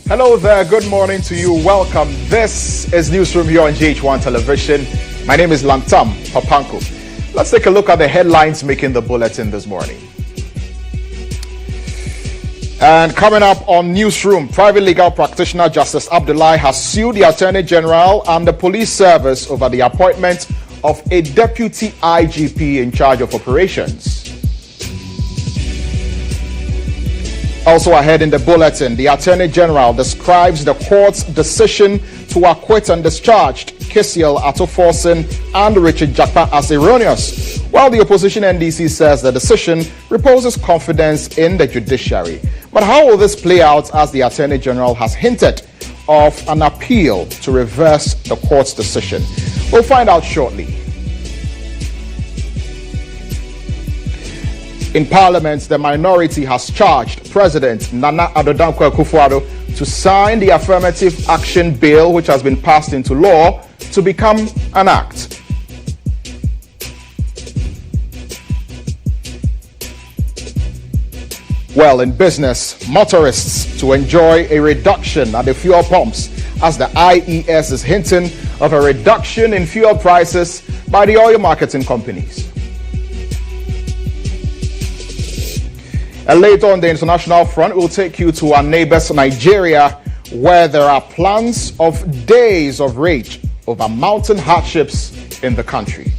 Hello there, good morning to you. Welcome. This is Newsroom here on GHOne Television. My name is Lantam, Papanko. Let's take a look at the headlines making the bulletin this morning. And coming up on Newsroom, private legal practitioner Justice Abdullahi has sued the Attorney General and the police service over the appointment of a deputy IGP in charge of operations. Also ahead in the bulletin, the Attorney General describes the court's decision to acquit and discharged Kisiel Atoforsen and Richard Jakpa as erroneous, while the opposition NDC says the decision reposes confidence in the judiciary. But how will this play out, as the Attorney General has hinted of an appeal to reverse the court's decision? We'll find out shortly. In Parliament, the minority has charged President Nana Addo Akufo-Addo to sign the Affirmative Action Bill, which has been passed into law, to become an act. Well, in business, motorists to enjoy a reduction at the fuel pumps, as the IES is hinting of a reduction in fuel prices by the oil marketing companies. And later on the international front, we'll take you to our neighbors, Nigeria, where there are plans of days of rage over mountain hardships in the country.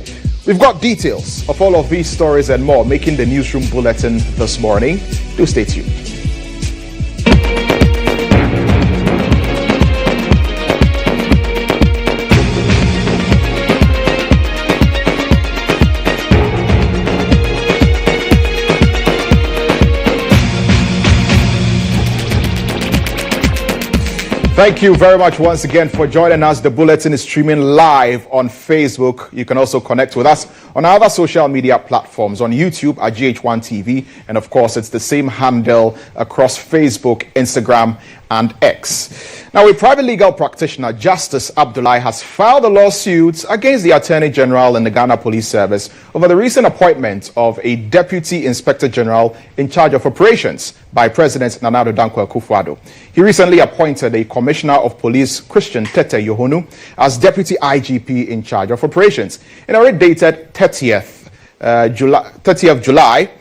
We've got details of all of these stories and more making the Newsroom Bulletin this morning. Do stay tuned. Thank you very much once again for joining us. The bulletin is streaming live on Facebook. You can also connect with us on our other social media platforms, on YouTube at GHOne TV, and of course it's the same handle across Facebook, Instagram and X. Now, a private legal practitioner, Justice Abdullahi, has filed a lawsuit against the Attorney General and the Ghana Police Service over the recent appointment of a Deputy Inspector General in charge of operations by President Nana Addo Akufo-Addo. He recently appointed a Commissioner of Police, Christian Tete GHOne, as Deputy IGP in charge of operations. In a writ dated 30th July,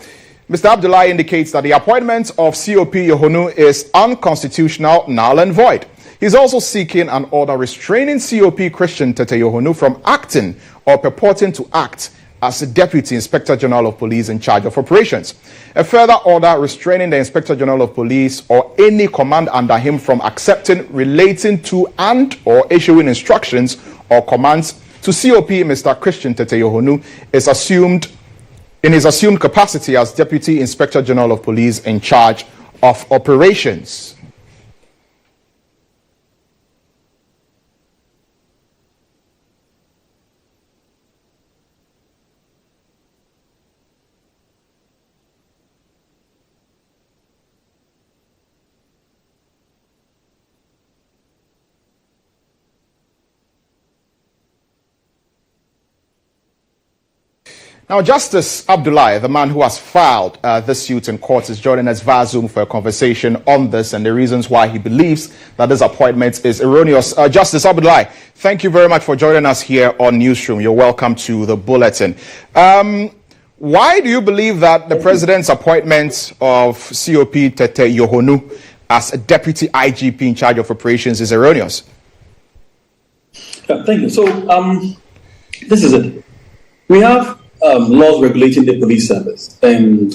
Mr. Abdullahi indicates that the appointment of COP GHOne is unconstitutional, null and void. He's also seeking an order restraining COP Christian Tete GHOne from acting or purporting to act as the Deputy Inspector General of Police in charge of operations. A further order restraining the Inspector General of Police or any command under him from accepting, relating to, and or issuing instructions or commands to COP Mr. Christian Tete GHOne is assumed in his assumed capacity as Deputy Inspector General of Police in charge of operations. Now, Justice Abdullahi, the man who has filed this suit in court, is joining us via Zoom for a conversation on this and the reasons why he believes that this appointment is erroneous. Justice Abdullahi, thank you very much for joining us here on Newsroom. You're welcome to the bulletin. Why do you believe that the President's appointment of COP Tete GHOne as a Deputy IGP in charge of operations is erroneous? Thank you. So, this is it. We have laws regulating the police service, and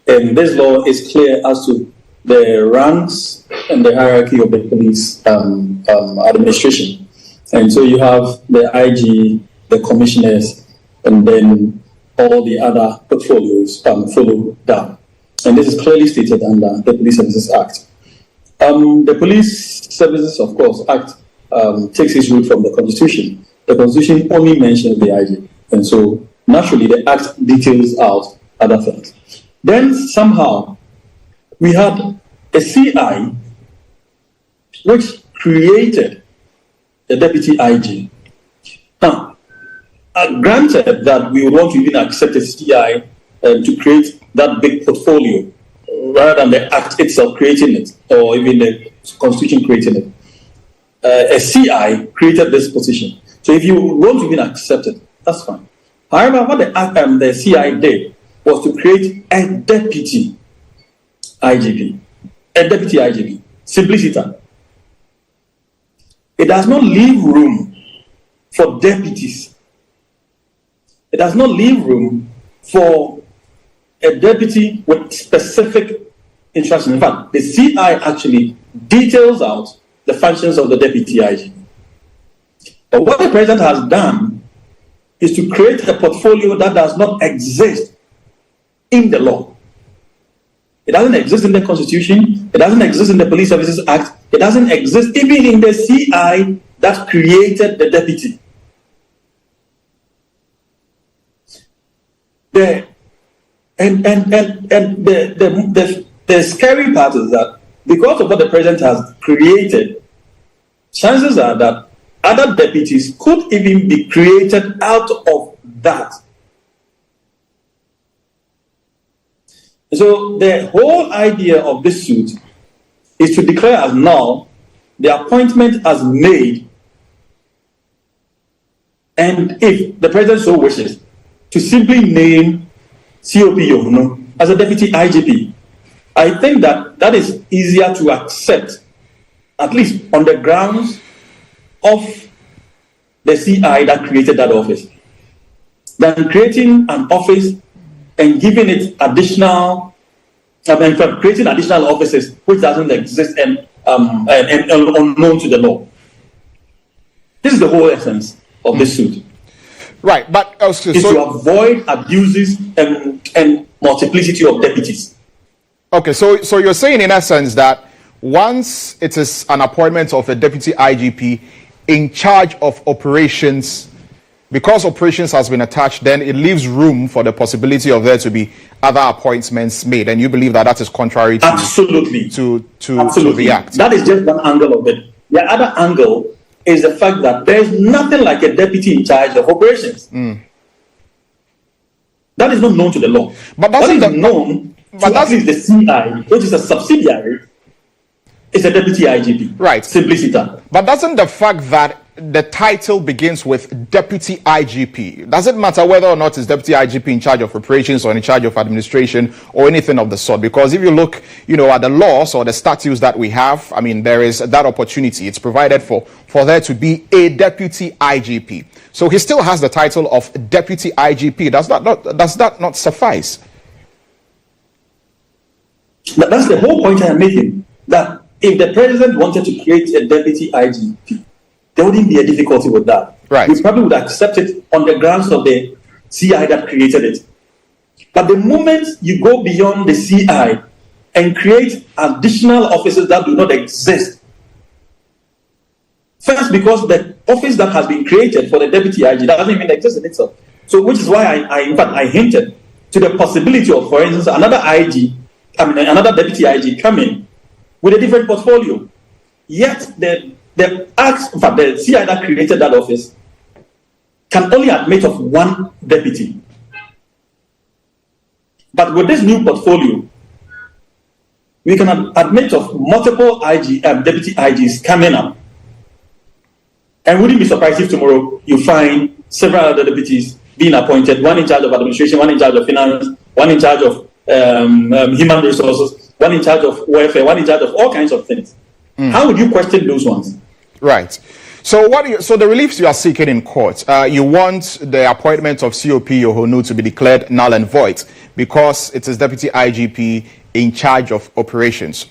this law is clear as to the ranks and the hierarchy of the police administration. And so you have the IG, the commissioners, and then all the other portfolios follow down. And this is clearly stated under the Police Services Act. The Police Services, of course, Act takes its root from the Constitution. The Constitution only mentions the IG, and so naturally, the Act details out other things. Then somehow we had a CI which created a deputy IG. Now, granted that we would want to even accept a CI to create that big portfolio rather than the Act itself creating it, or even Constitution created it. A CI created this position. So if you want to be accepted, that's fine. However, what the CI did was to create a deputy IGP. A deputy IGP. Simplicity. It does not leave room for deputies. It does not leave room for a deputy with specific instructions. In fact, the CI actually details out the functions of the deputy IGP. But what the president has done is to create a portfolio that does not exist in the law. It doesn't exist in the Constitution. It doesn't exist in the Police Services Act. It doesn't exist even in the CI that created the deputy. The scary part is that because of what the president has created, chances are that other deputies could even be created out of that. So the whole idea of this suit is to declare as null the appointment as made, and if the president so wishes, to simply name COP GHOne as a deputy IGP. I think that is easier to accept, at least on the grounds of the CI that created that office, than creating an office and giving it additional, creating additional offices which doesn't exist and unknown to the law. This is the whole essence of this suit. Right, but also, is to avoid abuses and multiplicity of deputies. Okay, so you're saying in essence that once it is an appointment of a deputy IGP in charge of operations, because operations has been attached, then it leaves room for the possibility of there to be other appointments made, and you believe that that is contrary to absolutely to the act. That is just one angle of it. The other angle is the fact that there is nothing like a deputy in charge of operations. That is not known to the law. But what is known to at least the CI, which is a subsidiary, is a deputy IGP. Right. Simplicity. But doesn't the fact that the title begins with deputy IGP, does it matter whether or not it's deputy IGP in charge of operations or in charge of administration or anything of the sort? Because if you look, at the laws or the statutes that we have, I mean, there is that opportunity. It's provided for there to be a deputy IGP. So he still has the title of deputy IGP. Does that not suffice? But that's the whole point I am making. That if the president wanted to create a deputy IGP, there wouldn't be a difficulty with that. Right. We probably would accept it on the grounds of the CI that created it. But the moment you go beyond the CI and create additional offices that do not exist, first, because the office that has been created for the deputy IG doesn't even exist in itself. So, which is why I hinted to the possibility of, for instance, another deputy IG coming with a different portfolio. Yet the CI that created that office can only admit of one deputy. But with this new portfolio, we can admit of multiple deputy IGs coming up. And wouldn't be surprised if tomorrow you find several other deputies being appointed, one in charge of administration, one in charge of finance, one in charge of human resources, one in charge of welfare, one in charge of all kinds of things. How would you question those ones? Right. So the reliefs you are seeking in court, you want the appointment of COP GHOne to be declared null and void because it is deputy IGP in charge of operations.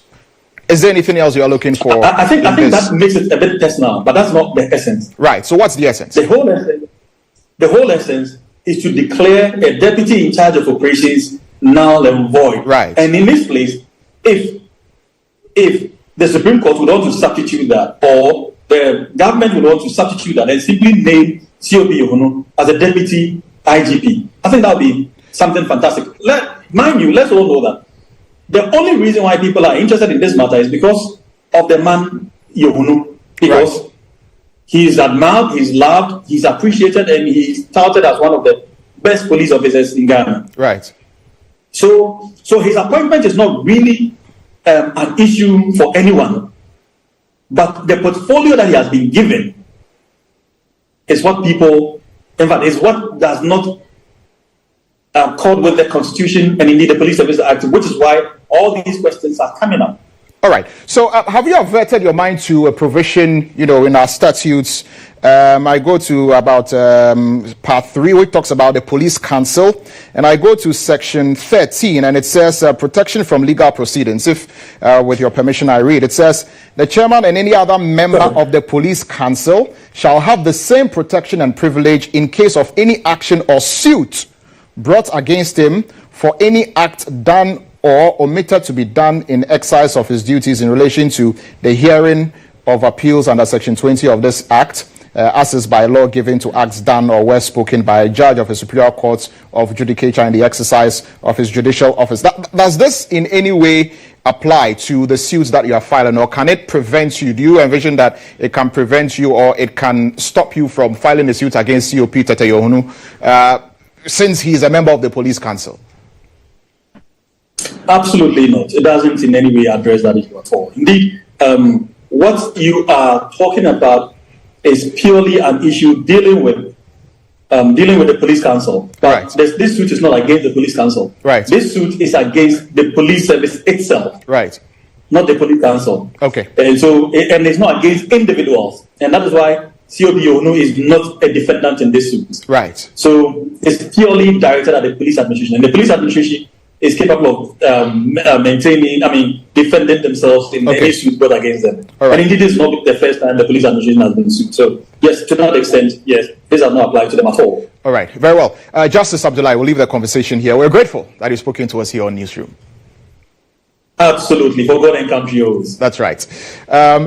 Is there anything else you are looking for? I think that makes it a bit personal, but that's not the essence. Right. So what's the essence? The whole essence is to declare a deputy in charge of operations null and void. Right. And in this place, if the Supreme Court would want to substitute that, or the government would want to substitute that and simply name COP GHOne as a deputy IGP, I think that would be something fantastic. Mind you, let's all know that the only reason why people are interested in this matter is because of the man GHOne, because right. He is admired, he's loved, he's appreciated, and he's touted as one of the best police officers in Ghana. Right. So his appointment is not really an issue for anyone. But the portfolio that he has been given is what people, in fact, is what does not accord with the Constitution and indeed the Police Service Act, which is why all these questions are coming up. All right. So have you averted your mind to a provision, in our statutes? I go to about part 3, which talks about the police council, and I go to section 13, and it says protection from legal proceedings. If, with your permission, I read, it says the chairman and any other member of the police council shall have the same protection and privilege in case of any action or suit brought against him for any act done or omitted to be done in exercise of his duties in relation to the hearing of appeals under section 20 of this act, as is by law given to acts done or were spoken by a judge of a superior court of judicature in the exercise of his judicial office. Does this in any way apply to the suits that you are filing, or can it prevent you? Do you envision that it can prevent you, or it can stop you from filing a suit against COP Tete GHOne, since he is a member of the police council? Absolutely not. It doesn't in any way address that issue at all. Indeed, what you are talking about is purely an issue dealing with the police council. But right. This suit is not against the police council. Right. This suit is against the police service itself. Right. Not the police council. Okay. And it's not against individuals, and that is why COP GHOne is not a defendant in this suit. Right. So it's purely directed at the police administration, and the police administration is capable of defending themselves in any suit brought against them. Right. And indeed, this is not the first time the police administration has been sued. So, yes, to that extent, yes, this does not apply to them at all. All right, very well. Justice Abdullahi, we'll leave the conversation here. We're grateful that you've spoken to us here on Newsroom. Absolutely, for God and country always. That's right.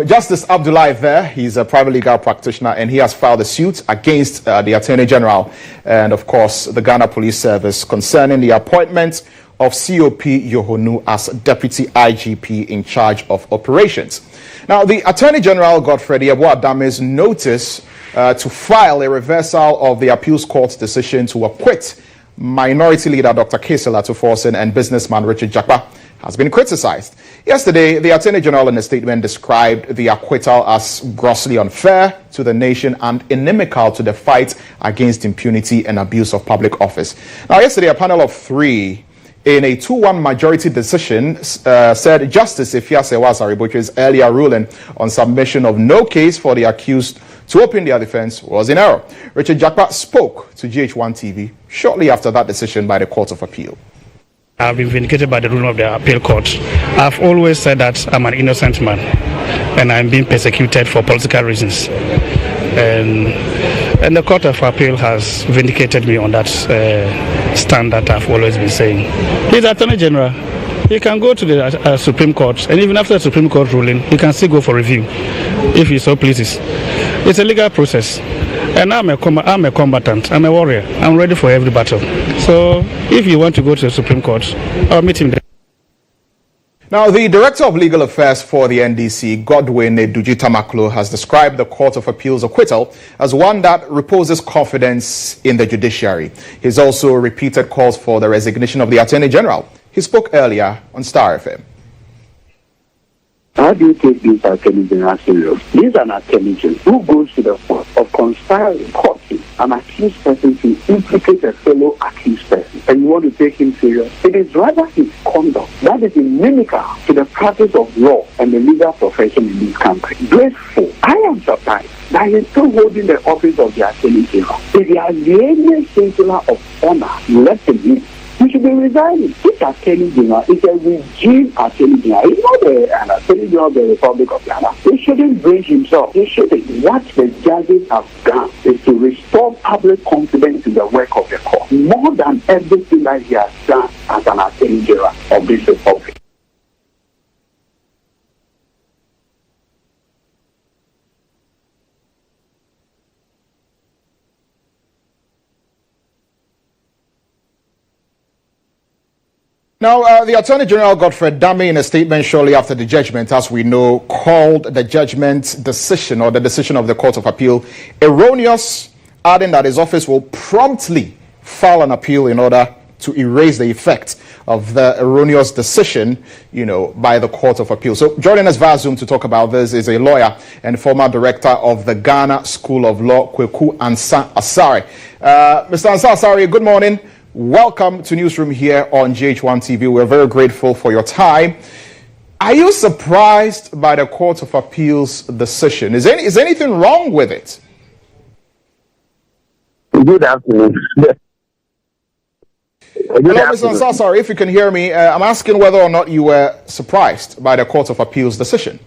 Justice Abdullahi there, he's a private legal practitioner, and he has filed a suit against the Attorney General and, of course, the Ghana Police Service concerning the appointment of COP GHOne as Deputy IGP in charge of operations. Now, the Attorney General, Godfrey Adame's notice to file a reversal of the appeals court's decision to acquit Minority Leader Dr. Kesela Tuforsen and businessman Richard Jakpa has been criticized. Yesterday, the Attorney General in a statement described the acquittal as grossly unfair to the nation and inimical to the fight against impunity and abuse of public office. Now, yesterday, a panel of 3 in a 2-1 majority decision said Justice Ifiase Wasariboche's earlier ruling on submission of no case for the accused to open their defense was in error. Richard Jakpa spoke to GHOne TV shortly after that decision by the Court of Appeal. I've been vindicated by the ruling of the appeal court. I've always said that I'm an innocent man and I'm being persecuted for political reasons. And the Court of Appeal has vindicated me on that stand that I've always been saying. He's Attorney General. He can go to the Supreme Court, and even after the Supreme Court ruling, he can still go for review if he so pleases. It's a legal process. And I'm a combatant. I'm a warrior. I'm ready for every battle. So if you want to go to the Supreme Court, I'll meet him there. Now, the Director of Legal Affairs for the NDC, GHOne Dujitamaklo, has described the Court of Appeal's acquittal as one that reposes confidence in the judiciary. He's also repeated calls for the resignation of the Attorney General. He spoke earlier on Star FM. How do you take this Attorney General serious? This is an Attorney General who goes to the point of conspiring, causing an accused person to implicate a fellow accused person, and you want to take him serious? It is rather his conduct that is inimical to the practice of law and the legal profession in this country. Grateful. I am surprised that he is still holding the office of the Attorney General. If he has the alien singular of honor left in him, he should be resigning. This Attorney General is a regime Attorney General. He's not an Attorney General of the Republic of Ghana. He shouldn't bring himself. He shouldn't. What the judges have done is to restore public confidence in the work of the court, more than everything that he has done as an Attorney General of this Republic. Now, the Attorney General, Godfrey Adame, in a statement shortly after the judgment, as we know, called the judgment decision or the decision of the Court of Appeal erroneous, adding that his office will promptly file an appeal in order to erase the effect of the erroneous decision, by the Court of Appeal. So joining us via Zoom to talk about this is a lawyer and former director of the Ghana School of Law, Kweku Ansah Asare. Mr. Ansah Asare, good morning. Welcome to Newsroom here on GHOne TV. We're very grateful for your time. Are you surprised by the Court of Appeal's decision? Is anything wrong with it? Good afternoon. Hello, Mr. Ansah, sorry, if you can hear me. I'm asking whether or not you were surprised by the Court of Appeal's decision.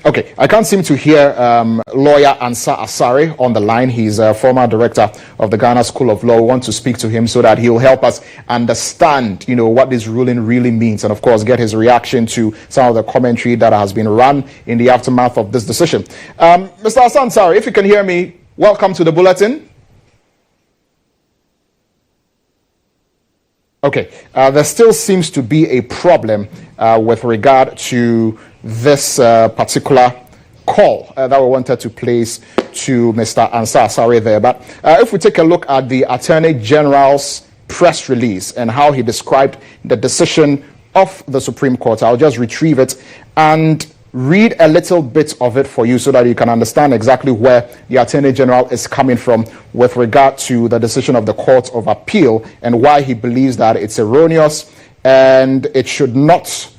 Okay, I can't seem to hear lawyer Ansah Asare on the line. He's a former director of the Ghana School of Law. We want to speak to him so that he'll help us understand, what this ruling really means, and of course get his reaction to some of the commentary that has been run in the aftermath of this decision. Mr. Ansah, if you can hear me, welcome to the bulletin. Okay, there still seems to be a problem with regard to this particular call that we wanted to place to Mr. Ansah Asare there. But if we take a look at the Attorney General's press release and how he described the decision of the Supreme Court, I'll just retrieve it and read a little bit of it for you so that you can understand exactly where the Attorney General is coming from with regard to the decision of the Court of Appeal and why he believes that it's erroneous and it should not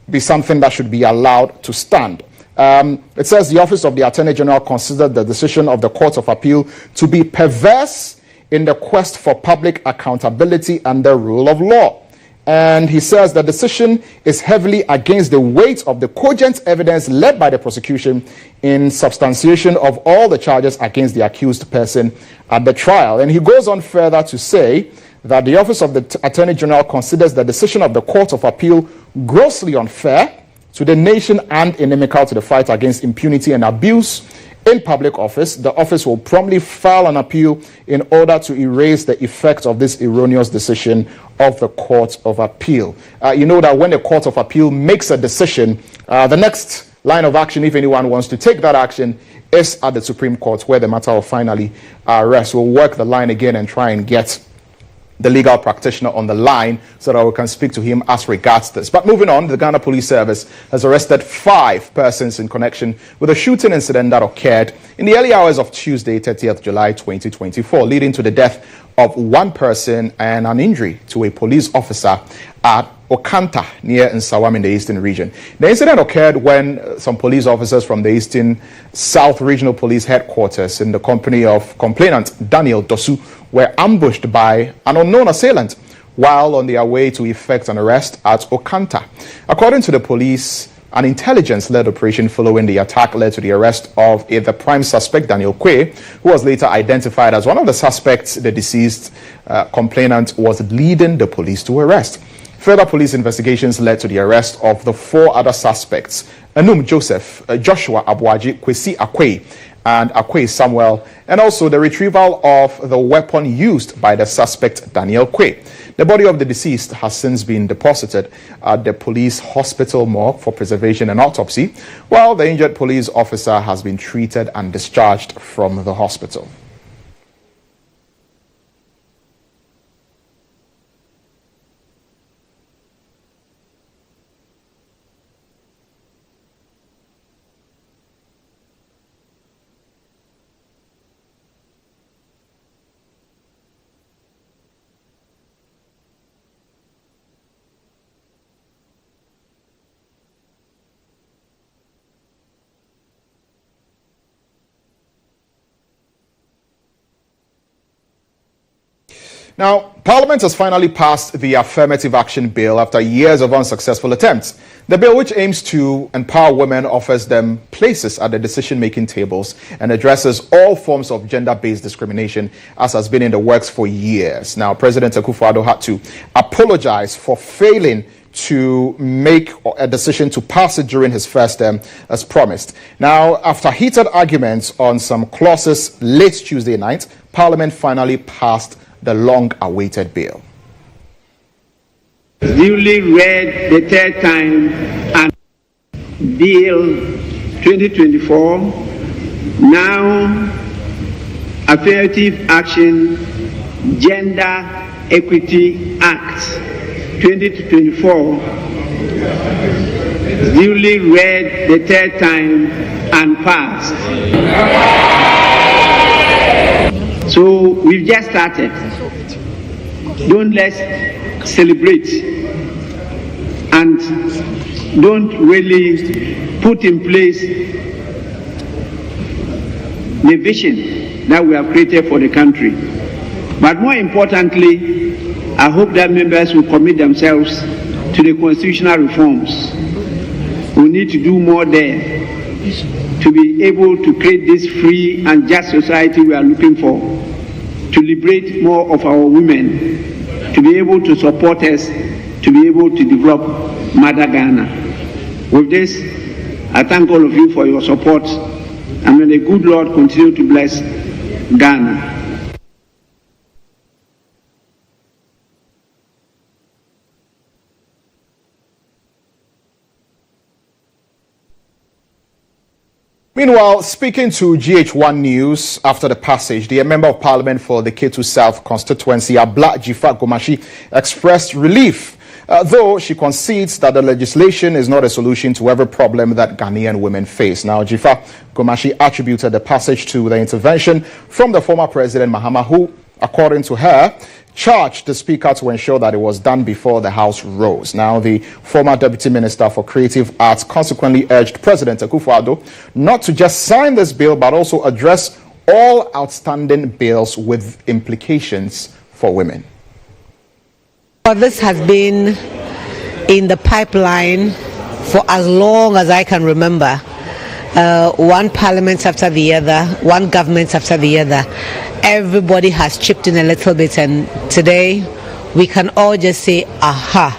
be something that should be allowed to stand. It says the Office of the Attorney General considered the decision of the Court of Appeal to be perverse in the quest for public accountability and the rule of law. And he says the decision is heavily against the weight of the cogent evidence led by the prosecution in substantiation of all the charges against the accused person at the trial. And he goes on further to say that the Office of the Attorney General considers the decision of the Court of Appeal grossly unfair to the nation and inimical to the fight against impunity and abuse in public office. The office will promptly file an appeal in order to erase the effect of this erroneous decision of the Court of Appeal. You know that when the Court of Appeal makes a decision, the next line of action, if anyone wants to take that action, is at the Supreme Court, where the matter will finally rest. We'll work the line again and try and get the legal practitioner on the line so that we can speak to him as regards this. But moving on, the Ghana Police Service has arrested 5 persons in connection with a shooting incident that occurred in the early hours of Tuesday, 30th July 2024, leading to the death of 1 person and an injury to a police officer at Okanta near Nsawam in the Eastern region. The incident occurred when some police officers from the Eastern South Regional Police Headquarters in the company of complainant Daniel Dosu were ambushed by an unknown assailant while on their way to effect an arrest at Okanta. According to the police, an intelligence-led operation following the attack led to the arrest of the prime suspect, Daniel Kwe, who was later identified as one of the suspects the deceased complainant was leading the police to arrest. Further police investigations led to the arrest of the 4 other suspects, Anum Joseph, Joshua Abuaji, Kwesi Akwe, and Akwe Samuel, and also the retrieval of the weapon used by the suspect, Daniel Kwe. The body of the deceased has since been deposited at the police hospital morgue for preservation and autopsy, while the injured police officer has been treated and discharged from the hospital. Now, Parliament has finally passed the Affirmative Action Bill after years of unsuccessful attempts. The bill, which aims to empower women, offers them places at the decision-making tables and addresses all forms of gender-based discrimination, as has been in the works for years. Now, President Akufo-Addo had to apologize for failing to make a decision to pass it during his first term as promised. Now, after heated arguments on some clauses late Tuesday night, Parliament finally passed the long-awaited bill. Duly read the third time, and Bill 2024, now Affirmative Action, Gender Equity Act 2024 duly read the third time and passed. So we've just started. Don't let's celebrate and don't really put in place the vision that we have created for the country. But more importantly, I hope that members will commit themselves to the constitutional reforms. We need to do more there to be able to create this free and just society we are looking for, to liberate more of our women, to be able to support us, to be able to develop Mother Ghana. With this, I thank all of you for your support, and may the good Lord continue to bless Ghana. Meanwhile, speaking to GHOne News after the passage, the Member of Parliament for the Ketu South constituency, Abla Jifa Gomashi, expressed relief, though she concedes that the legislation is not a solution to every problem that Ghanaian women face. Now, Jifa Gomashi attributed the passage to the intervention from the former President Mahama, who, according to her, charged the Speaker to ensure that it was done before the House rose. Now, the former Deputy Minister for Creative Arts consequently urged President Akufo-Addo not to just sign this bill, but also address all outstanding bills with implications for women. This has been in the pipeline for as long as I can remember. One parliament after the other, one government after the other. Everybody has chipped in a little bit, and today we can all just say, aha.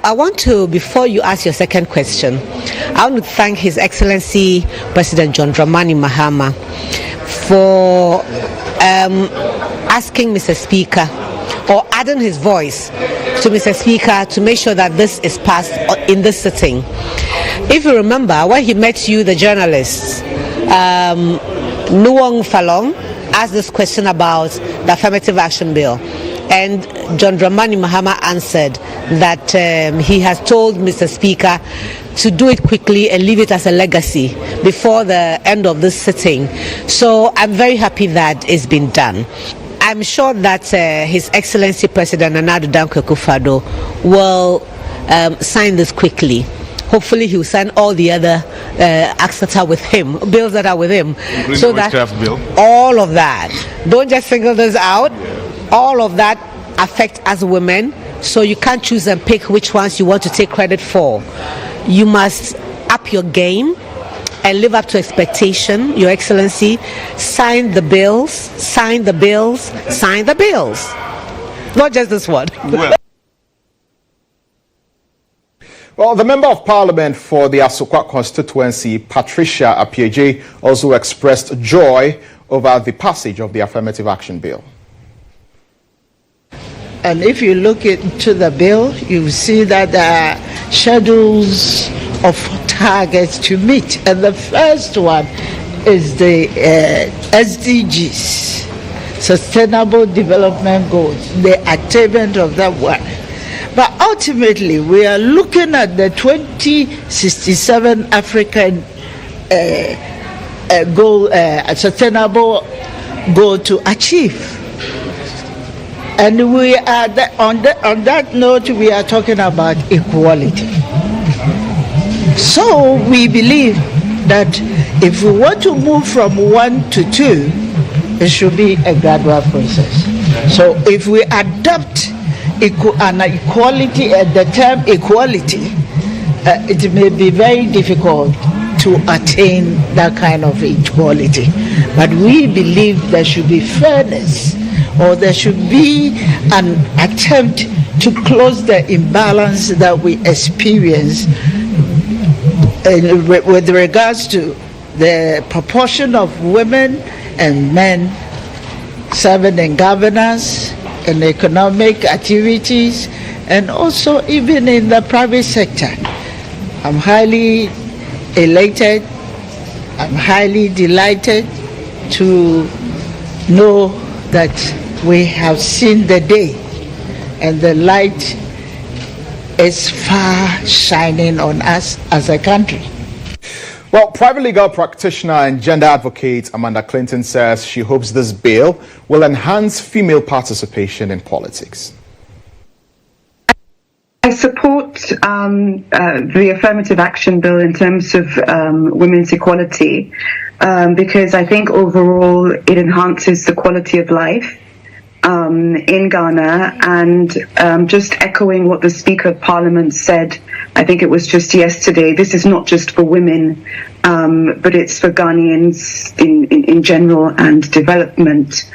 I want to, before you ask your second question, I want to thank His Excellency President John Dramani Mahama for asking Mr. Speaker, or adding his voice to Mr. Speaker to make sure that this is passed in this sitting. If you remember, when he met you, the journalists, Nuong Falong asked this question about the affirmative action bill, and John Dramani Mahama answered that he has told Mr. Speaker to do it quickly and leave it as a legacy before the end of this sitting. So I'm very happy that it's been done. I'm sure that His Excellency President Nana Addo Dankwa Akufo-Addo will sign this quickly. Hopefully he will sign all the other acts that are with him, bills that are with him. So that all of that, don't just single this out, all of that affect us women, so you can't choose and pick which ones you want to take credit for. You must up your game and live up to expectation, Your Excellency. Sign the bills, sign the bills, sign the bills. Not just this one. Well, the Member of Parliament for the Asokwa constituency, Patricia Apieje, also expressed joy over the passage of the affirmative action bill. And if you look into the bill, you see that there are schedules of targets to meet. And the first one is the SDGs, Sustainable Development Goals, the attainment of that one. But ultimately, we are looking at the 2067 African goal, sustainable goal to achieve. And we are on that note, we are talking about equality. So we believe that if we want to move from 1 to 2, it should be a gradual process. So if we adopt an equality at the term equality, it may be very difficult to attain that kind of equality. But we believe there should be fairness, or there should be an attempt to close the imbalance that we experience with regards to the proportion of women and men serving in governance and economic activities, and also even in the private sector. I'm highly elated, I'm highly delighted to know that we have seen the day, and the light is far shining on us as a country. Well, private legal practitioner and gender advocate Amanda Clinton says she hopes this bill will enhance female participation in politics. I support the affirmative action bill in terms of women's equality because I think overall it enhances the quality of life in Ghana, and just echoing what the Speaker of Parliament said, I think it was just yesterday, this is not just for women, but it's for Ghanaians in general and development.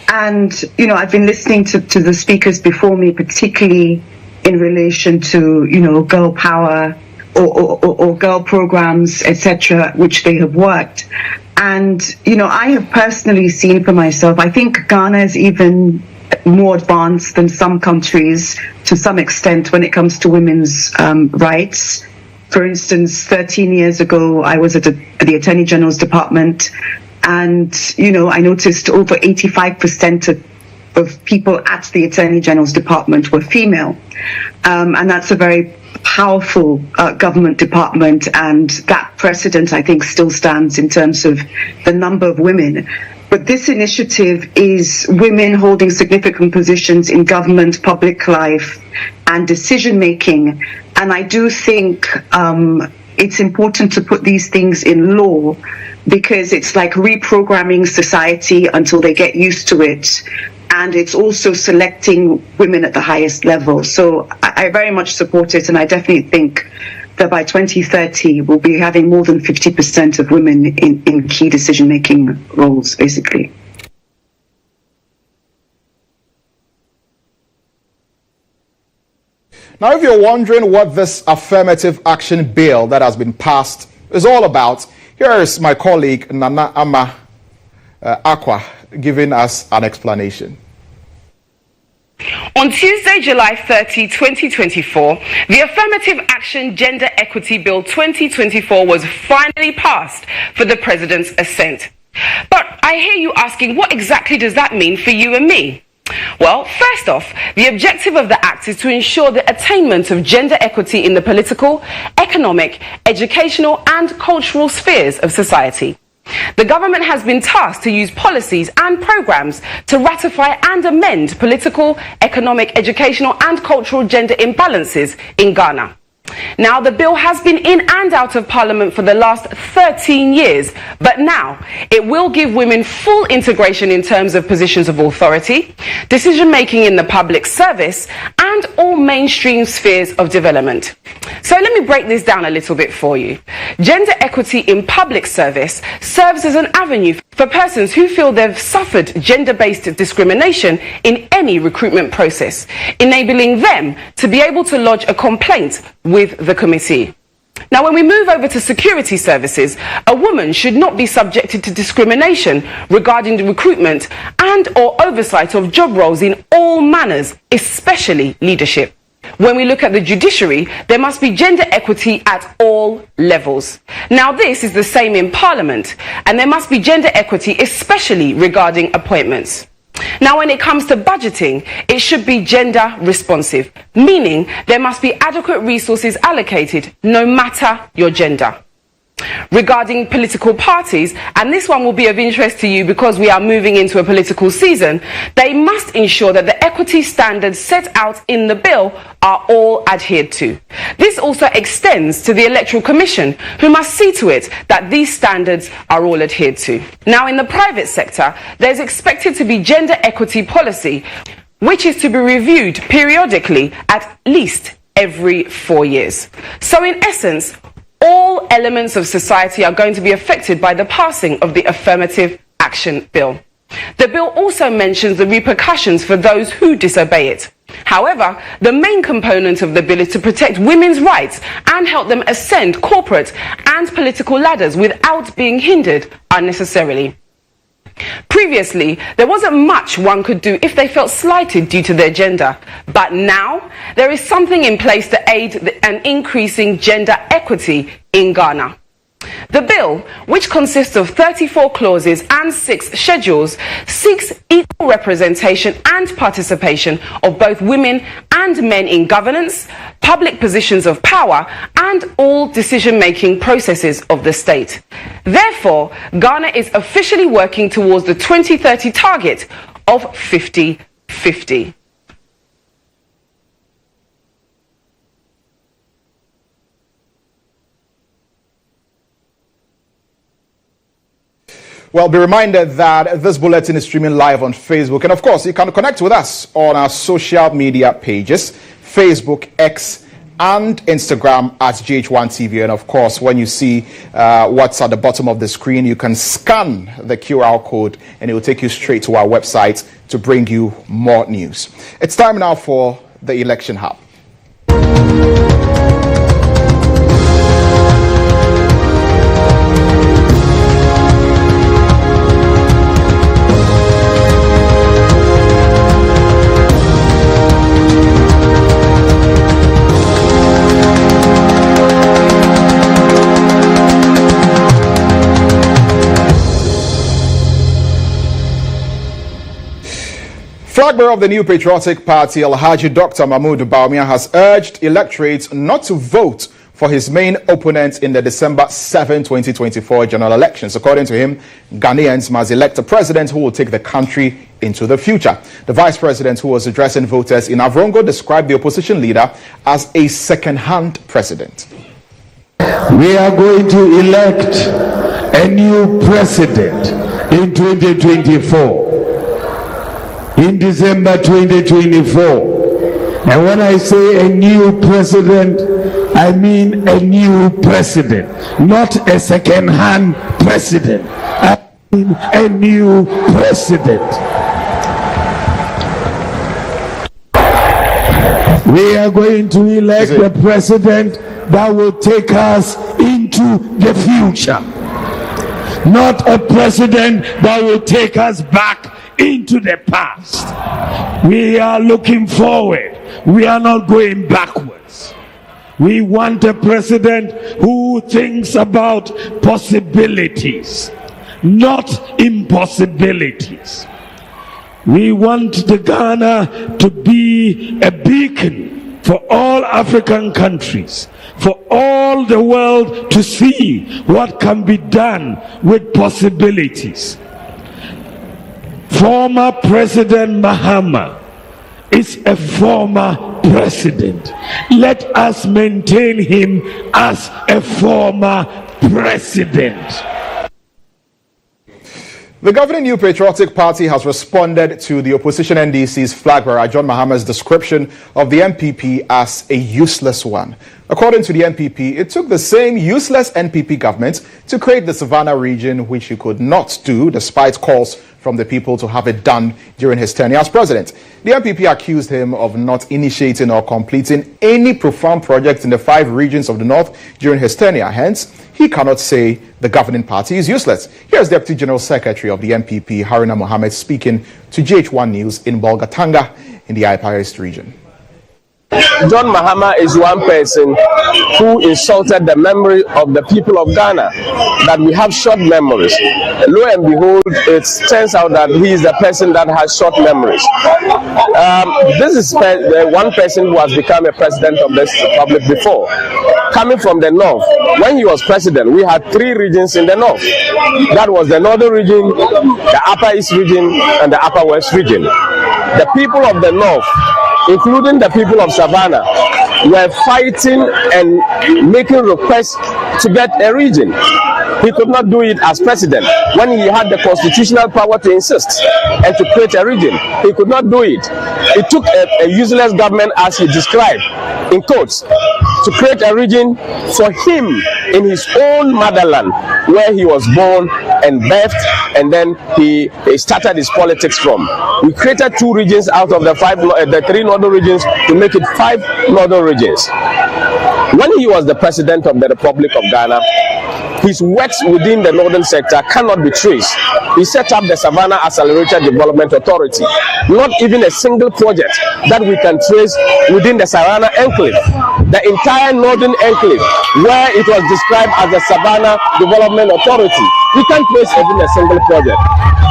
And, you know, I've been listening to the speakers before me, particularly in relation to, you know, girl power or girl programs, etc., which they have worked. And, you know, I have personally seen for myself, I think Ghana is even more advanced than some countries to some extent when it comes to women's rights. For instance, 13 years ago, I was at the Attorney General's Department, and, you know, I noticed over 85% of people at the Attorney General's Department were female. And that's a very powerful government department, and that precedent, I think, still stands in terms of the number of women. But this initiative is women holding significant positions in government, public life, and decision-making. And I do think it's important to put these things in law, because it's like reprogramming society until they get used to it. And it's also selecting women at the highest level. So I very much support it, and I definitely think that by 2030, we'll be having more than 50% of women in key decision-making roles, basically. Now, if you're wondering what this affirmative action bill that has been passed is all about, here is my colleague, Nana Ama Aqua, giving us an explanation. On Tuesday, July 30, 2024, the Affirmative Action Gender Equity Bill 2024 was finally passed for the President's assent. But I hear you asking, what exactly does that mean for you and me? Well, first off, the objective of the Act is to ensure the attainment of gender equity in the political, economic, educational and cultural spheres of society. The government has been tasked to use policies and programs to ratify and amend political, economic, educational and cultural gender imbalances in Ghana. Now, the bill has been in and out of Parliament for the last 13 years, but now it will give women full integration in terms of positions of authority, decision-making in the public service, and all mainstream spheres of development. So let me break this down a little bit for you. Gender equity in public service serves as an avenue for persons who feel they've suffered gender-based discrimination in any recruitment process, enabling them to be able to lodge a complaint with the committee. Now, when we move over to security services, a woman should not be subjected to discrimination regarding the recruitment and or oversight of job roles in all manners, especially leadership. When we look at the judiciary, there must be gender equity at all levels. Now, this is the same in Parliament, and there must be gender equity, especially regarding appointments. Now, when it comes to budgeting, it should be gender responsive, meaning there must be adequate resources allocated, no matter your gender. Regarding political parties, and this one will be of interest to you because we are moving into a political season, they must ensure that the equity standards set out in the bill are all adhered to. This also extends to the Electoral Commission, who must see to it that these standards are all adhered to. Now, in the private sector, there's expected to be gender equity policy, which is to be reviewed periodically at least every 4 years. So in essence, all elements of society are going to be affected by the passing of the Affirmative Action Bill. The bill also mentions the repercussions for those who disobey it. However, the main component of the bill is to protect women's rights and help them ascend corporate and political ladders without being hindered unnecessarily. Previously, there wasn't much one could do if they felt slighted due to their gender, but now there is something in place to aid an increasing gender equity in Ghana. The bill, which consists of 34 clauses and 6 schedules, seeks equal representation and participation of both women and men in governance, public positions of power, and all decision-making processes of the state. Therefore, Ghana is officially working towards the 2030 target of 50-50. Well, be reminded that this bulletin is streaming live on Facebook. And of course, you can connect with us on our social media pages, Facebook, X, and Instagram at GHOne TV. And of course, when you see what's at the bottom of the screen, you can scan the QR code and it will take you straight to our website to bring you more news. It's time now for the Election Hub. Flag bearer of the New Patriotic Party, Alhaji Dr. Mahmoud Bawumia, has urged electorates not to vote for his main opponent in the December 7, 2024 general elections. According to him, Ghanaians must elect a president who will take the country into the future. The vice president, who was addressing voters in Avrongo, described the opposition leader as a second-hand president. We are going to elect a new president in 2024. In December 2024. And when I say a new president, I mean a new president, not a second-hand president. I mean a new president. We are going to elect a president that will take us into the future, not a president that will take us back into the past. We are looking forward. We are not going backwards. We want a president who thinks about possibilities, not impossibilities. We want the Ghana to be a beacon for all African countries, for all the world to see what can be done with possibilities. Former President Mahama is a former president. Let us maintain him as a former president. The governing New Patriotic Party has responded to the opposition NDC's flag bearer John Mahama's description of the NPP as a useless one. According to the NPP, it took the same useless NPP government to create the Savannah region, which he could not do despite calls from the people to have it done during his tenure as president. The NPP accused him of not initiating or completing any profound projects in the 5 regions of the north during his tenure. Hence, he cannot say the governing party is useless. Here's Deputy General Secretary of the NPP, Haruna Mohammed, speaking to GH1 News in Bolgatanga in the Upper East region. John Mahama is one person who insulted the memory of the people of Ghana, that we have short memories. Lo and behold, it turns out that he is the person that has short memories. This is the one person who has become a president of this republic before. Coming from the north, when he was president, we had 3 regions in the north. That was the northern region, the upper east region, and the upper west region. The people of the north, including the people of Savannah, were fighting and making requests to get a region. He could not do it as president when he had the constitutional power to insist and to create a region. He could not do it. It took a useless government, as he described, in quotes, to create a region for him in his own motherland, where he was born and birthed, and then he started his politics from. We created 2 regions out of the 3 northern regions to make it 5 northern regions. When he was the president of the Republic of Ghana, his works within the northern sector cannot be traced. He set up the Savannah Accelerated Development Authority. Not even a single project that we can trace within the Savannah enclave. the entire northern enclave, where it was described as the Savannah Development Authority. We can't trace even a single project.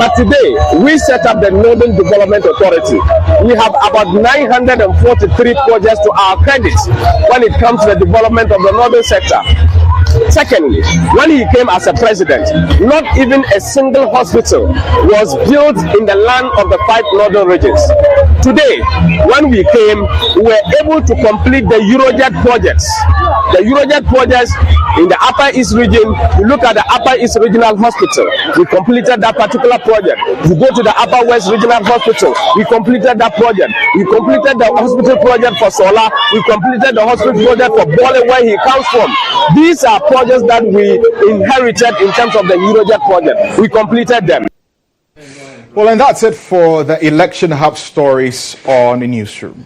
But today, we set up the Northern Development Authority. We have about 943 projects to our credit when it comes to the development of the northern sector. Secondly, when he came as a president, not even a single hospital was built in the land of the 5 northern regions. Today, when we came, we were able to complete the Eurojet projects. The Eurojet projects in the Upper East region, you look at the Upper East Regional Hospital, we completed that particular project. You go to the Upper West Regional Hospital, we completed that project. We completed the hospital project for Sola, we completed the hospital project for Bole, where he comes from. These are projects that we inherited in terms of the Eurojet project. We completed them. Well, and that's it for the Election Hub stories on the newsroom.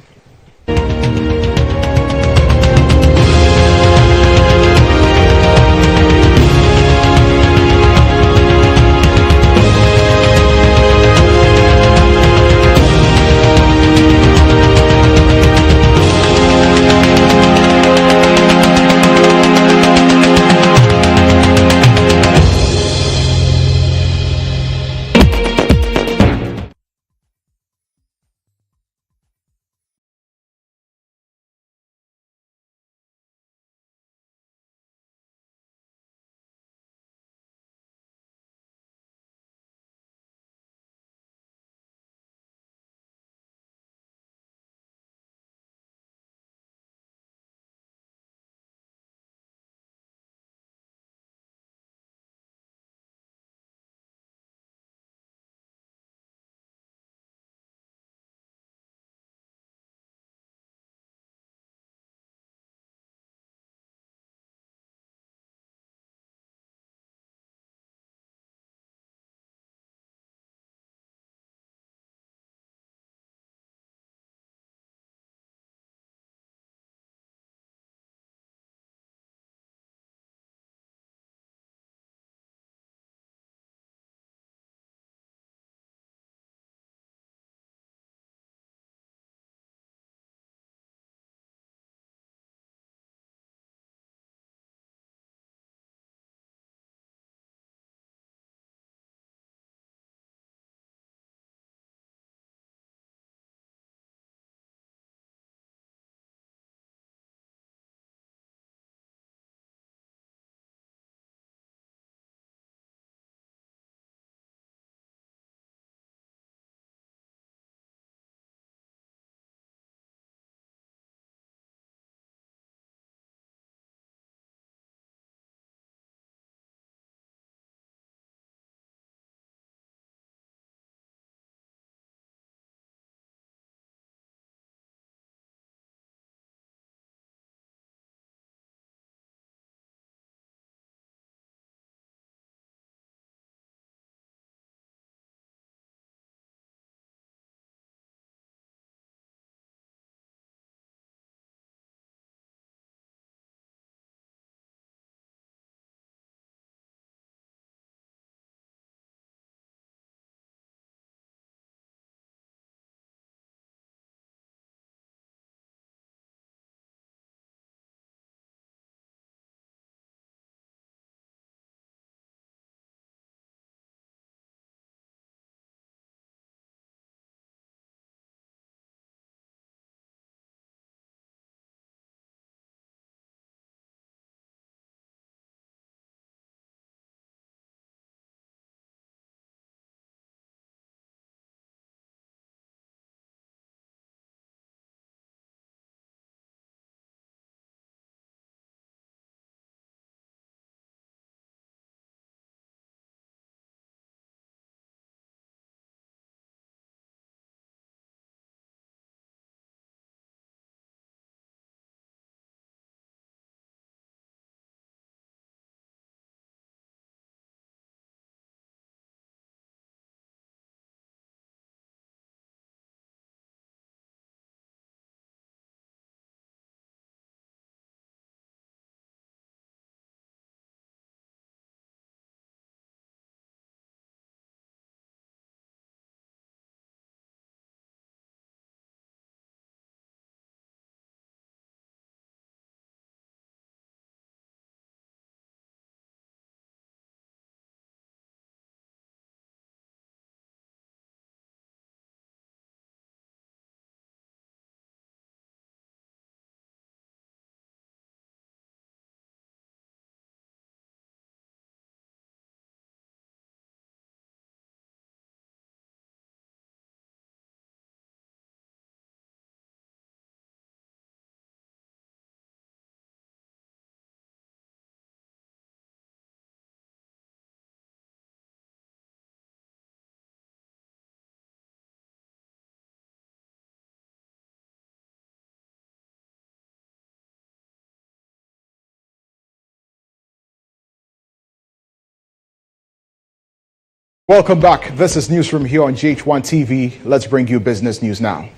Welcome back. This is Newsroom here on GHOne TV. Let's bring you business news now.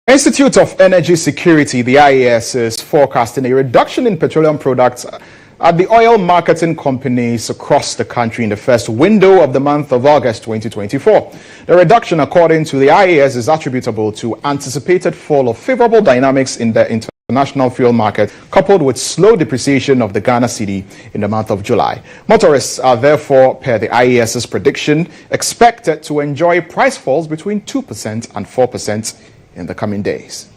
Institute of Energy Security, the IES, is forecasting a reduction in petroleum products at the oil marketing companies across the country in the first window of the month of August 2024. The reduction, according to the IES, is attributable to anticipated fall of favorable dynamics in the international fuel market, coupled with slow depreciation of the Ghana cedi in the month of July. Motorists are therefore, per the IES's prediction, expected to enjoy price falls between 2% and 4% in the coming days.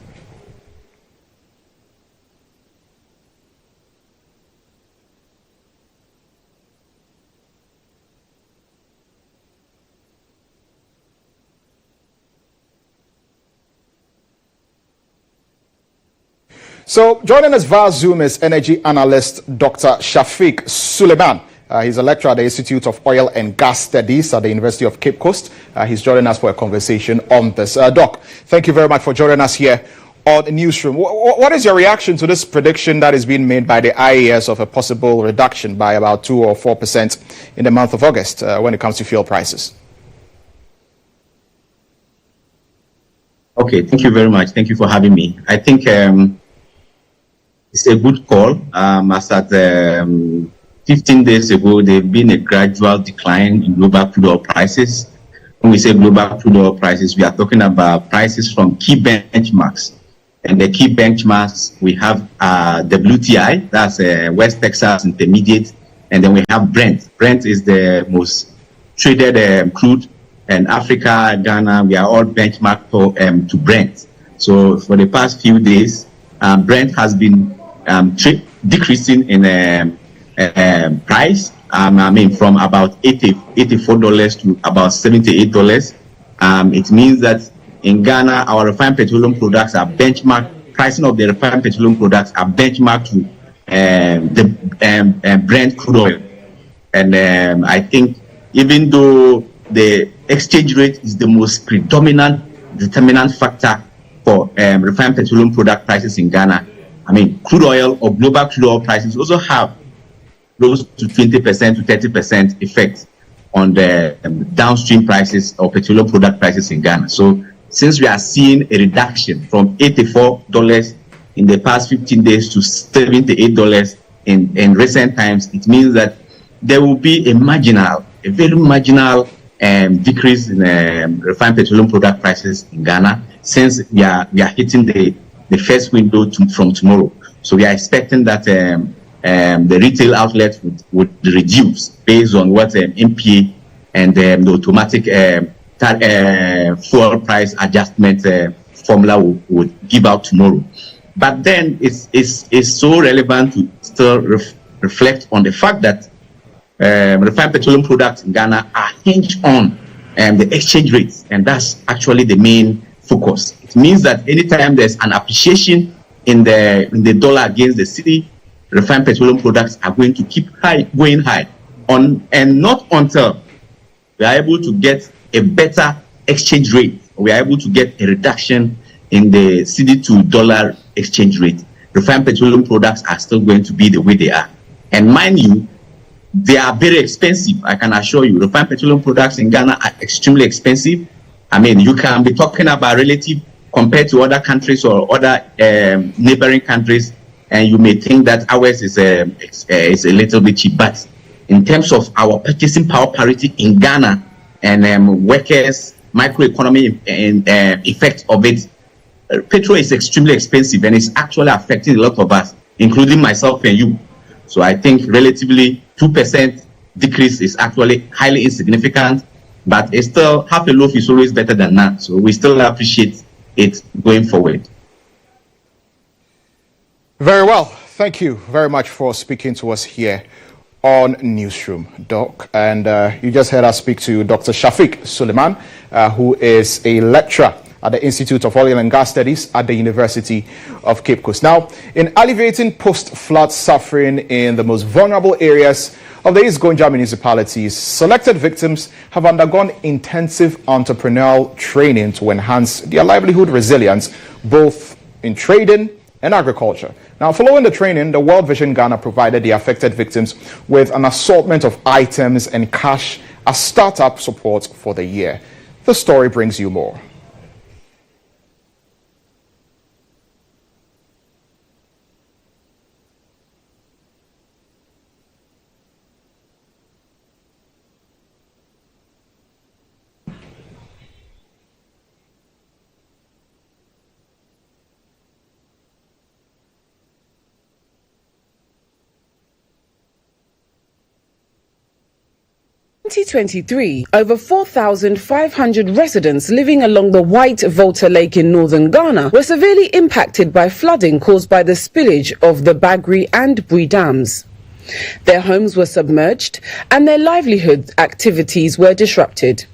So joining us via Zoom is energy analyst Dr. Shafiq Suleiman. He's a lecturer at the Institute of Oil and Gas Studies at the University of Cape Coast. He's joining us for a conversation on this. Doc, thank you very much for joining us here on the Newsroom. What is your reaction to this prediction that is being made by the IES of a possible reduction by about 2 or 4% in the month of August when it comes to fuel prices? Okay, thank you very much. Thank you for having me. I think it's a good call. As at 15 days ago, there's been a gradual decline in global crude oil prices. When we say global crude oil prices, we are talking about prices from key benchmarks. And the key benchmarks, we have WTI, that's West Texas Intermediate, and then we have Brent. Brent is the most traded crude, and Africa, Ghana, we are all benchmarked to Brent. So for the past few days, Brent has been decreasing in price. From about $84 to about $78. It means that in Ghana, our refined petroleum products are benchmarked. Pricing of the refined petroleum products are benchmarked to the Brent crude oil. And I think even though the exchange rate is the most predominant determinant factor for refined petroleum product prices in Ghana, crude oil or global crude oil prices also have close to 20% to 30% effect on the downstream prices of petroleum product prices in Ghana. So since we are seeing a reduction from $84 in the past 15 days to $78 in recent times, it means that there will be a very marginal decrease in refined petroleum product prices in Ghana, since we are hitting the first window from tomorrow. So we are expecting that the retail outlets would reduce based on what MPA and the automatic fuel price adjustment formula would give out tomorrow. But then it's so relevant to still reflect on the fact that refined petroleum products in Ghana are hinged on the exchange rates, and that's actually the main focus. It means that anytime there's an appreciation in the dollar against the cedi, refined petroleum products are going to keep going high, and not until we are able to get a better exchange rate, we are able to get a reduction in the cedi to dollar exchange rate. Refined petroleum products are still going to be the way they are. And mind you, they are very expensive. I can assure you, refined petroleum products in Ghana are extremely expensive. You can be talking about relative compared to other countries or other neighboring countries, and you may think that ours is a little bit cheap. But in terms of our purchasing power parity in Ghana and workers' microeconomy and effect of it, petrol is extremely expensive, and it's actually affecting a lot of us, including myself and you. So I think relatively 2% decrease is actually highly insignificant, but it's still half a loaf is always better than none. So we still appreciate it going forward. Very well. Thank you very much for speaking to us here on Newsroom, Doc. And you just heard us speak to Dr. Shafiq Suleiman, who is a lecturer at the Institute of Oil and Gas Studies at the University of Cape Coast. Now, in alleviating post-flood suffering in the most vulnerable areas of the East Gonja municipalities, selected victims have undergone intensive entrepreneurial training to enhance their livelihood resilience, both in trading and agriculture. Now, following the training, the World Vision Ghana provided the affected victims with an assortment of items and cash as startup support for the year. The story brings you more. 2023, over 4,500 residents living along the White Volta Lake in northern Ghana were severely impacted by flooding caused by the spillage of the Bagri and Bui dams. Their homes were submerged and their livelihood activities were disrupted.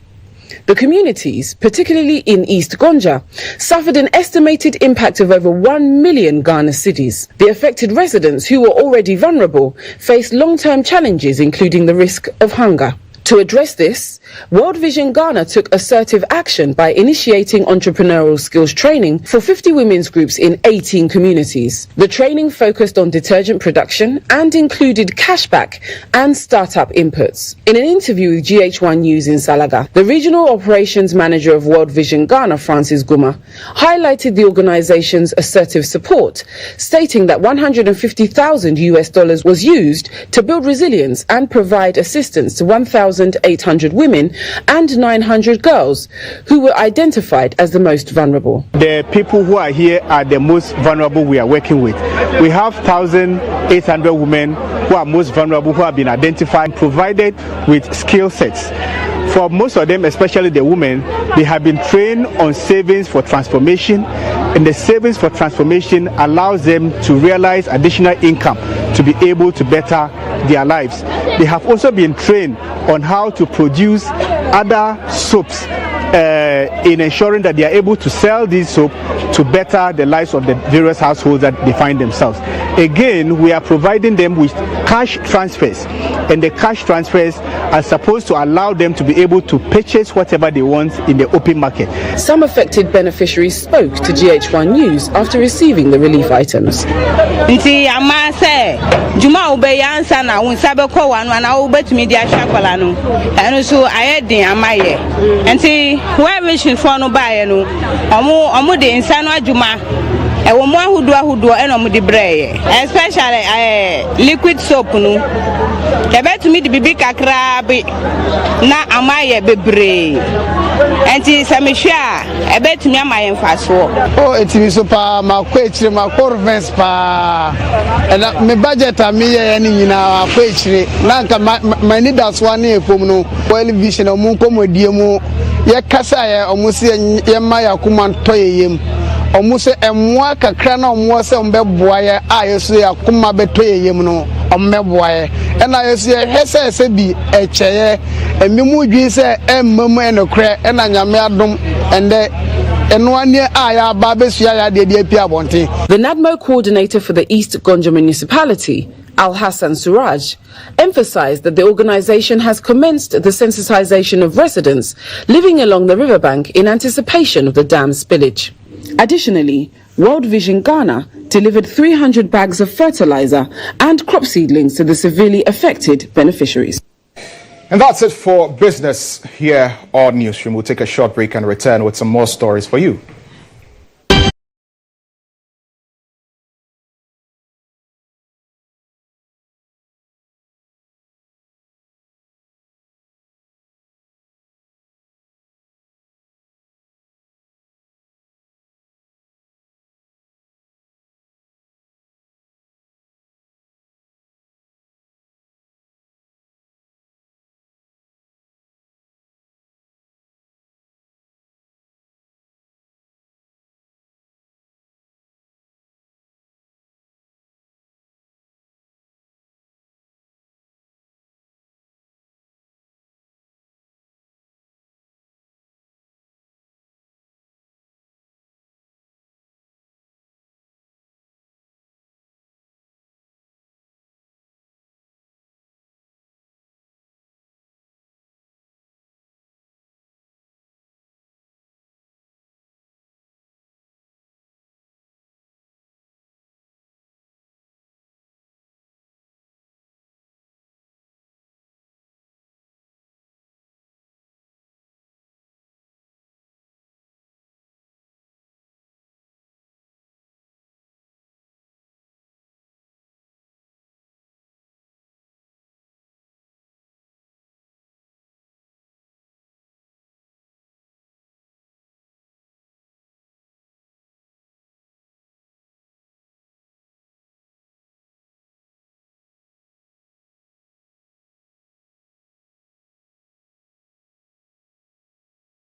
The communities, particularly in East Gonja, suffered an estimated impact of over 1 million Ghana cedis. The affected residents, who were already vulnerable, faced long-term challenges, including the risk of hunger. To address this, World Vision Ghana took assertive action by initiating entrepreneurial skills training for 50 women's groups in 18 communities. The training focused on detergent production and included cashback and startup inputs. In an interview with GHOne News in Salaga, the regional operations manager of World Vision Ghana, Francis Guma, highlighted the organization's assertive support, stating that $150,000 was used to build resilience and provide assistance to 1,800 women and 900 girls who were identified as the most vulnerable. The people who are here are the most vulnerable we are working with. We have 1,800 women who are most vulnerable who have been identified, provided with skill sets. For most of them, especially the women, they have been trained on savings for transformation, and the savings for transformation allows them to realize additional income to be able to better their lives. They have also been trained on how to produce other soaps in ensuring that they are able to sell these soap to better the lives of the various households that they find themselves. Again, we are providing them with cash transfers, and the cash transfers are supposed to allow them to be able to purchase whatever they want in the open market. Some affected beneficiaries spoke to GHOne News after receiving the relief items. Nti ama se juma ubeyansa na unsabe ko wanu na ubetumi dia hwakwala no eno so ayedin amaye nti where vision for no bae no omo de nsa no adwuma ewo mo ahudu eno mo de breye especially liquid soap no ebetumi de bibi kakra bi na amaye bebre enti samehwa ebetumi amaye mfaso etimi so pa makwechire makorvens pa na me budget amiye ni nyina akwechire na nka my leaders one ekom no World Vision omu komodie mu ye kasa ye omusi ye maya kuma ntoyeyem omuse emwa kakra na omwo se ombeboa ye ayeso ya kuma betoyeyem no ommeboa ye na yeso ye hese bi echeye emimu dwi se emmam enokre na nyame adom ende The NADMO coordinator for the East Gonja municipality, Al Hassan Suraj, emphasized that the organization has commenced the sensitization of residents living along the riverbank in anticipation of the dam spillage. Additionally, World Vision Ghana delivered 300 bags of fertilizer and crop seedlings to the severely affected beneficiaries. And that's it for business here on Newsroom. We'll take a short break and return with some more stories for you.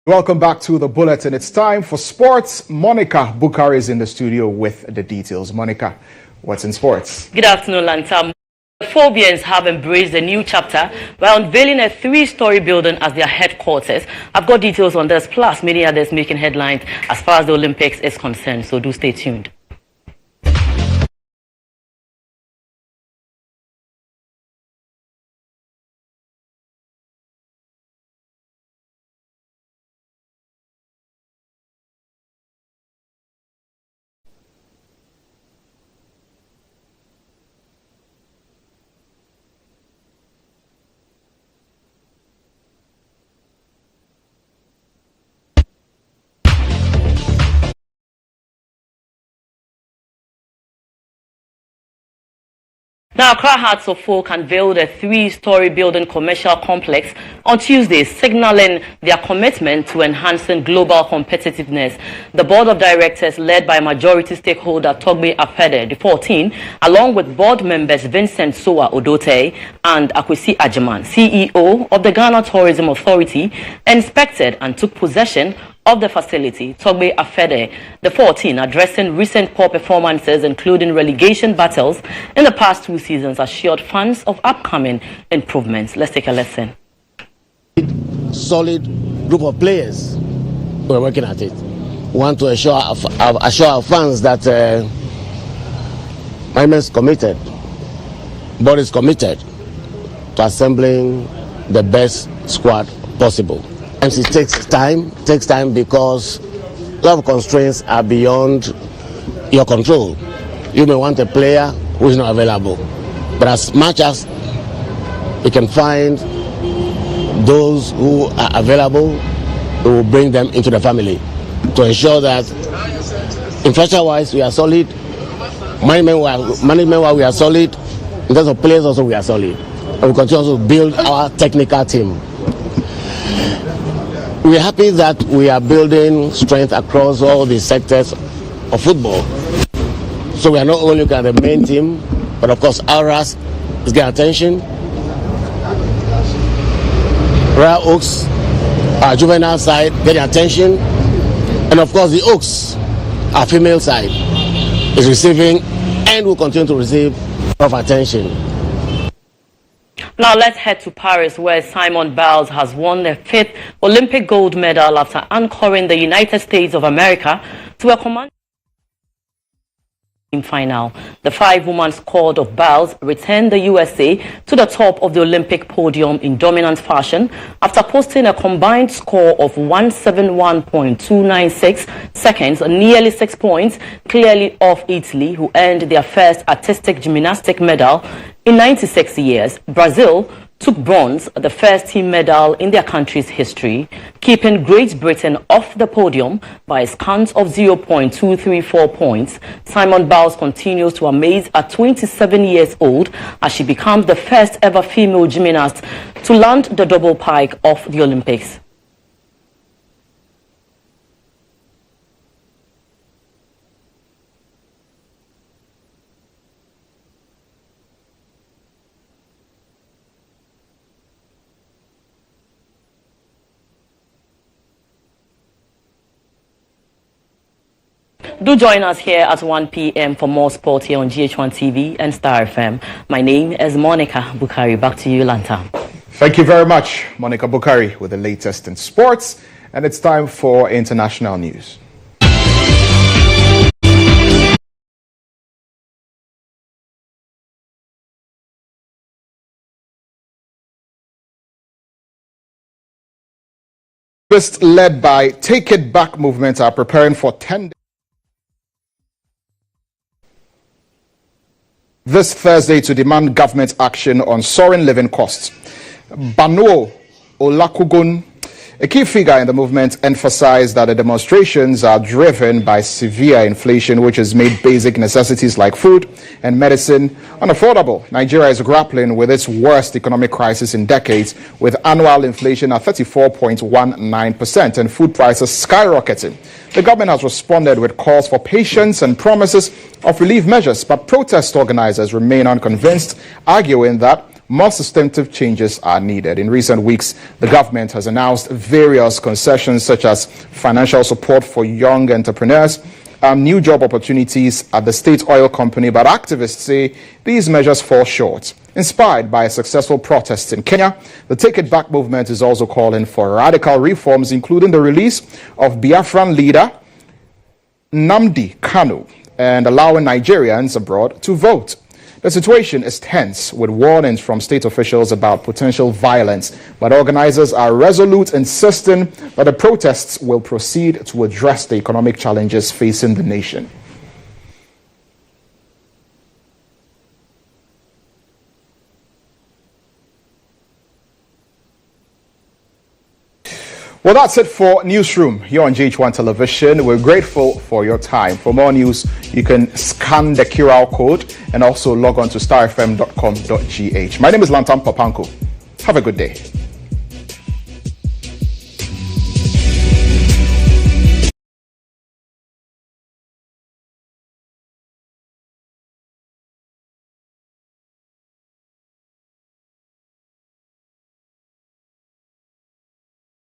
Welcome back to the Bulletin. It's time for sports. Monica Bukhari is in the studio with the details. Monica, what's in sports? Good afternoon, Lantam. The Phobians have embraced a new chapter by unveiling a 3-story building as their headquarters. I've got details on this, plus many others making headlines as far as the Olympics is concerned, so do stay tuned. Now, Accra Hearts of Folk unveiled a 3-story building commercial complex on Tuesday, signaling their commitment to enhancing global competitiveness. The board of directors, led by majority stakeholder Togbe Afede, the 14, along with board members Vincent Soa Odote and Akwesi Ajiman, CEO of the Ghana Tourism Authority, inspected and took possession of the facility. Togbe Afede, the 14, addressing recent poor performances, including relegation battles in the past 2 seasons, assured fans of upcoming improvements. Let's take a lesson. Solid group of players. We're working at it. We want to assure our fans that management is committed, board is committed to assembling the best squad possible. It takes time because a lot of constraints are beyond your control. You may want a player who is not available, but as much as we can find those who are available, we will bring them into the family to ensure that infrastructure-wise we are solid, management-wise we are solid, in terms of players also we are solid. And we continue to build our technical team. We're happy that we are building strength across all the sectors of football. So we are not only looking at the main team, but of course Auras is getting attention. Royal Oaks, our juvenile side, getting attention. And of course the Oaks, our female side, is receiving and will continue to receive a lot of attention. Now let's head to Paris, where Simone Biles has won the 5th Olympic gold medal after anchoring the United States of America to a commanding final. The 5-woman squad of Biles returned the USA to the top of the Olympic podium in dominant fashion after posting a combined score of 171.296 seconds, nearly 6 points, clearly off Italy, who earned their first artistic gymnastic medal in 96 years. Brazil took bronze, the first team medal in their country's history, keeping Great Britain off the podium by a scant of 0.234 points. Simone Biles continues to amaze at 27 years old as she becomes the first ever female gymnast to land the double pike of the Olympics. Do join us here at 1 p.m. for more sport here on GHOne TV and Star FM. My name is Monica Bukhari. Back to you, Lantam. Thank you very much, Monica Bukhari, with the latest in sports. And it's time for international news. Led by Take It Back movement are preparing for 10 days. This Thursday to demand government action on soaring living costs. Bano Olakugun, a key figure in the movement, emphasized that the demonstrations are driven by severe inflation, which has made basic necessities like food and medicine unaffordable. Nigeria is grappling with its worst economic crisis in decades, with annual inflation at 34.19% and food prices skyrocketing. The government has responded with calls for patience and promises of relief measures, but protest organizers remain unconvinced, arguing that more substantive changes are needed. In recent weeks, the government has announced various concessions such as financial support for young entrepreneurs, new job opportunities at the state oil company, but activists say these measures fall short. Inspired by successful protests in Kenya, the Take It Back movement is also calling for radical reforms, including the release of Biafran leader Nnamdi Kanu and allowing Nigerians abroad to vote. The situation is tense, with warnings from state officials about potential violence, but organizers are resolute, insisting that the protests will proceed to address the economic challenges facing the nation. Well, that's it for Newsroom here on GHOne Television. We're grateful for your time. For more news, you can scan the QR code and also log on to starfm.com.gh. My name is Lantam Papanko. Have a good day.